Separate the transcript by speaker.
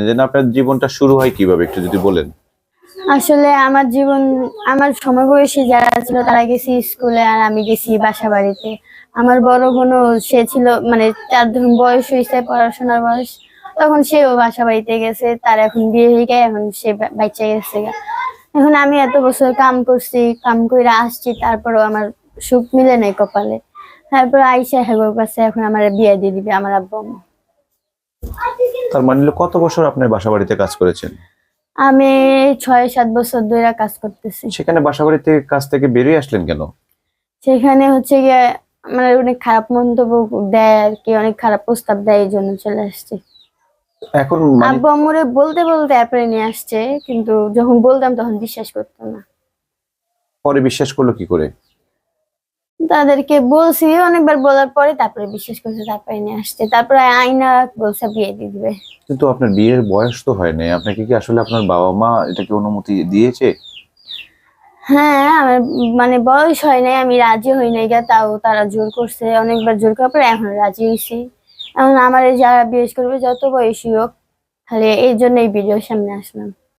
Speaker 1: যে না, আপনার জীবনটা শুরু হয় কিভাবে একটু যদি বলেন।
Speaker 2: আসলে আমার জীবন, আমার সমবয়সী যারা ছিল তারা গেছি স্কুলে আর আমি গেছি বাসা বাড়িতে। আমার বড় বোনও, সে ছিল মানে তার যখন বয়স হয়েছে, পড়াশোনার বয়স, তখন সেও বাসা বাড়িতে গেছে। তার এখন বিয়ে হয়ে গেছে, এখন সে বাচ্চা গেছে। এখন আমি এত বছর কাম করছি, কাম করে আসছি, তারপরেও আমার সুখ মিলে নাই কপালে। তারপর আইসা হেগোর কাছে এখন আমার বিয়ে দিয়ে দিবে আমার আব্বু আম্মু।
Speaker 1: তার মানে হলো কত বছর আপনার বাসা বাড়িতে কাজ করেছেন?
Speaker 2: আমি 6-7 বছর ধরে কাজ করতেছি।
Speaker 1: সেখানে বাসা বাড়িতে কাজ থেকে বেরিয়ে আসলেন কেন?
Speaker 2: সেখানে হচ্ছে গিয়ে মানে অনেক খারাপ মন্তব্য দেয় আর কি, অনেক খারাপ প্রস্তাব দেয়, এই জন্য চলে আসছে।
Speaker 1: এখন মানে
Speaker 2: আব্বু আম্মুরে বলতে বলতে অ্যাপরে নিয়ে আসছে, কিন্তু যখন বলতাম তখন বিশ্বাস করতো না।
Speaker 1: পরে বিশ্বাস করলো কি করে?
Speaker 2: তাদেরকে বলছি অনেকবার, বলার পরে তারপরে বিশ্বাস করছে, তারপরে নিয়ে আসছে। তারপরে আইনা বলছে বিয়ে দিয়ে দিবে।
Speaker 1: কিন্তু আপনার বিয়ের বয়স তো হয় নাই, আপনাকে কি আসলে আপনার বাবা মা এটাকে অনুমতি দিয়েছে?
Speaker 2: হ্যাঁ, আমার মানে বয়স হয় নাই, আমি রাজি হই নাই গা, তাও তারা জোর করছে, অনেকবার জোর করার পরে এখন রাজি হয়েছি। এখন আমার যারা বিয়ে করবে যত বয়সী হোক, খালি এই জন্য এই ভিডিওর সামনে আসলাম।